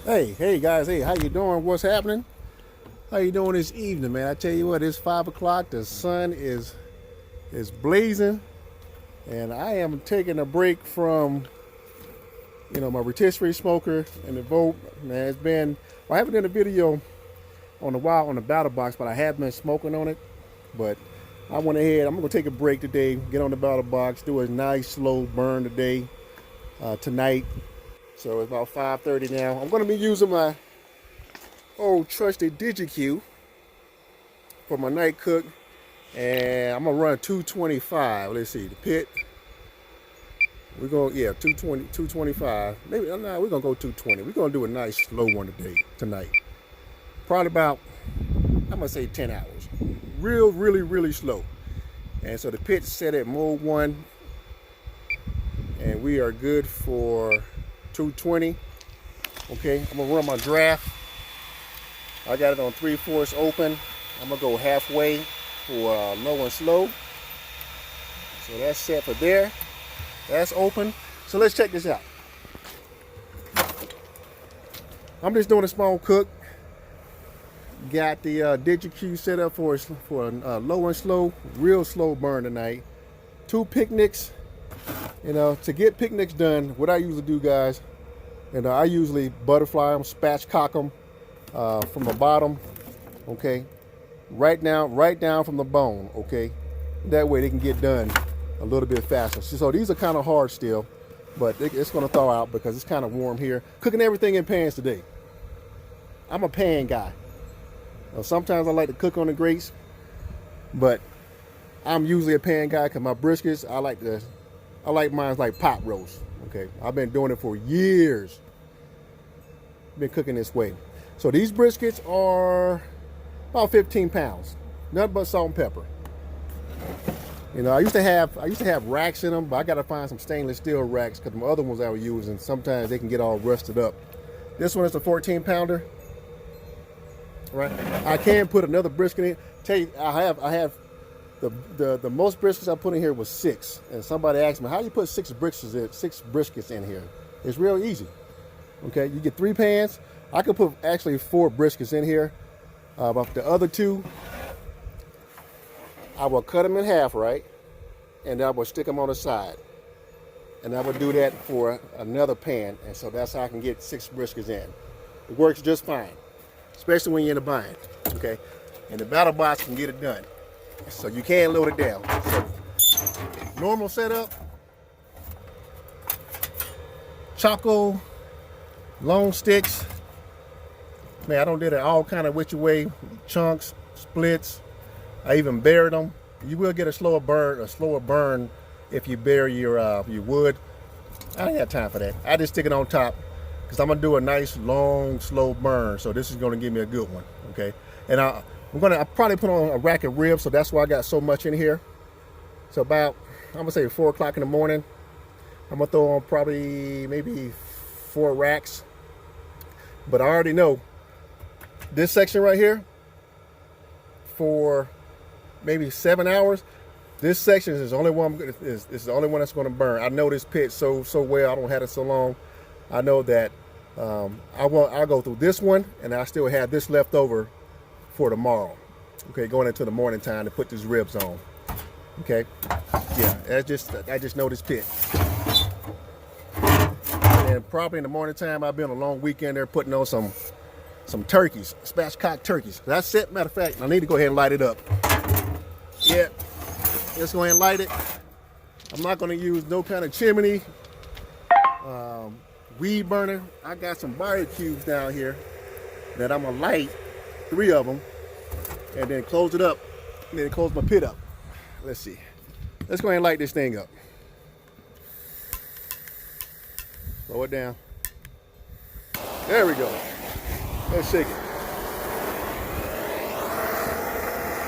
Hey guys, hey, how you doing? What's happening? How you doing this evening, man? I tell you what, it's 5 o'clock. The sun is blazing, and I am taking a break from my rotisserie smoker and the Vote. Man, I haven't done a video on a while on the battle box, but I have been smoking on it. But I went ahead. I'm gonna take a break today, get on the battle box, do a nice slow burn today, tonight. So it's about 5:30 now. I'm gonna be using my old trusty DigiQ for my night cook, and I'm gonna run 225. Let's see, the pit. We're gonna 220, 225. Maybe no, we're gonna go 220. We're gonna do a nice slow one tonight. Probably about I'm gonna say 10 hours. Really slow. And so the pit's set at mode 1, and we are good for 220. Okay, I'm gonna run my draft. I got it on 3/4 open. I'm gonna go halfway for low and slow. So that's set for there. That's open. So let's check this out. I'm just doing a small cook. Got the DigiQ set up for low and slow, real slow burn tonight. 2 picnics. To get picnics done, what I usually do, guys, I usually butterfly them, spatchcock them from the bottom, okay, right down from the bone, okay. That way they can get done a little bit faster. So these are kind of hard still, but it's going to thaw out because it's kind of warm here. Cooking everything in pans today. I'm a pan guy. Sometimes I like to cook on the grates, but I'm usually a pan guy because my briskets, I like mine like pot roast. Okay, I've been doing it for years. Been cooking this way. So these briskets are about 15 pounds, nothing but salt and pepper. I used to have racks in them, but I got to find some stainless steel racks because the other ones I was using, sometimes they can get all rusted up. This one is a 14 pounder, right? I can put another brisket in. Tell you, I have the most briskets I put in here was 6, and somebody asked me, how do you put 6 briskets in here? It's real easy. Okay, you get 3 pans. I could put actually 4 briskets in here, but the other 2, I will cut them in half, right, and I will stick them on the side, and I will do that for another pan, and so that's how I can get 6 briskets in. It works just fine, especially when you're in a bind. Okay, and the battle box can get it done. So you can load it down. So normal setup, Choco, long sticks. Man, I don't did it all kind of which way, chunks, splits. I even buried them. You will get a slower burn if you bury your wood. I don't have time for that. I just stick it on top because I'm gonna do a nice long slow burn. So this is gonna give me a good one. Okay, and I probably put on a rack of ribs, so that's why I got so much in here. So about, I'm gonna say 4 o'clock in the morning, I'm gonna throw on probably maybe 4 racks. But I already know this section right here for maybe 7 hours. This section is the only one. Is the only one that's gonna burn. I know this pit so well. I don't have it so long. I know that I'll go through this one, and I still have this left over for tomorrow. Okay, going into the morning time to put these ribs on. Okay, yeah, I just know this pit. And probably in the morning time, I've been a long weekend there putting on some turkeys, spatchcock turkeys. That's it. Matter of fact, I need to go ahead and light it up. Yeah, let's go ahead and light it. I'm not going to use no kind of chimney, weed burner. I got some barbecues down here that I'm gonna light, 3 of them, and then close it up, and then close my pit up. Let's see. Let's go ahead and light this thing up. Slow it down. There we go. Let's shake it.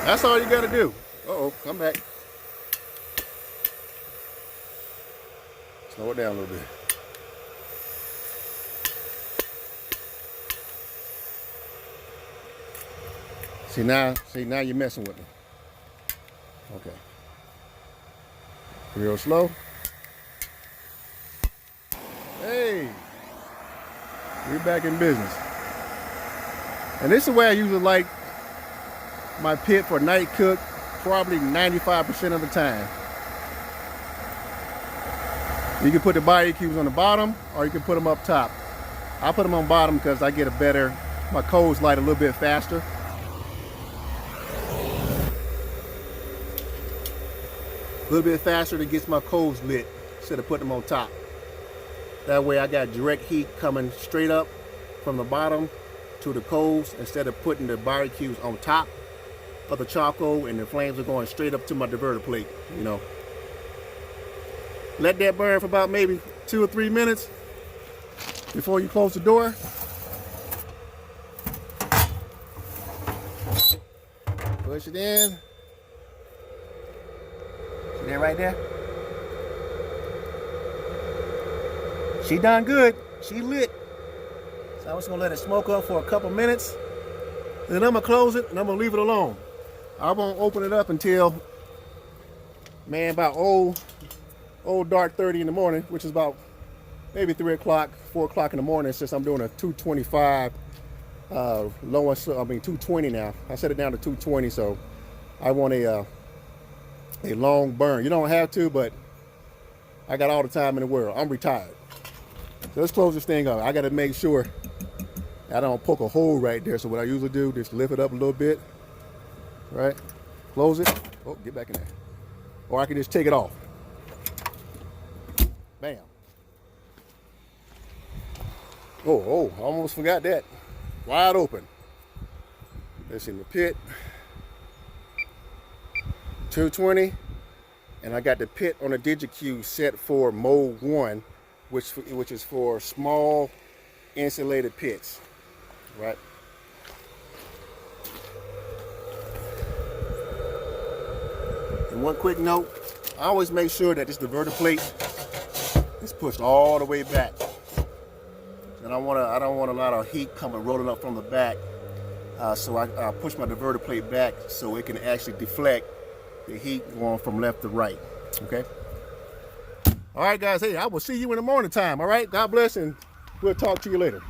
That's all you gotta do. Uh-oh, come back. Slow it down a little bit. See now you're messing with me. Okay. Real slow. Hey. We're back in business. And this is the way I usually like my pit for night cook, probably 95% of the time. You can put the barbecues on the bottom, or you can put them up top. I put them on bottom because I get my coals light a little bit faster. A little bit faster to get my coals lit instead of putting them on top. That way I got direct heat coming straight up from the bottom to the coals instead of putting the barbecues on top of the charcoal and the flames are going straight up to my diverter plate, you know. Let that burn for about maybe 2 or 3 minutes before you close the door. Push it in. See that right there? She done good. She lit. So I'm just gonna let it smoke up for a couple minutes. Then I'm gonna close it and I'm gonna leave it alone. I won't open it up until, man, about old dark 30 in the morning, which is about maybe 3 o'clock, 4 o'clock in the morning, since I'm doing a 225 low and slow. I mean 220 now. I set it down to 220, so I want a long burn. You don't have to, but I got all the time in the world. I'm retired. So let's close this thing up. I got to make sure I don't poke a hole right there. So what I usually do, just lift it up a little bit, right? Close it. Oh, get back in there. Or I can just take it off. Bam. Oh, almost forgot that. Wide open. That's in the pit. 220. And I got the pit on the DigiQ set for mode 1, which is for small insulated pits, right? And one quick note, I always make sure that this diverter plate is pushed all the way back. And I don't want a lot of heat coming rolling up from the back. So I push my diverter plate back so it can actually deflect the heat going from left to right. Okay. All right, guys. Hey, I will see you in the morning time. All right. God bless, and we'll talk to you later.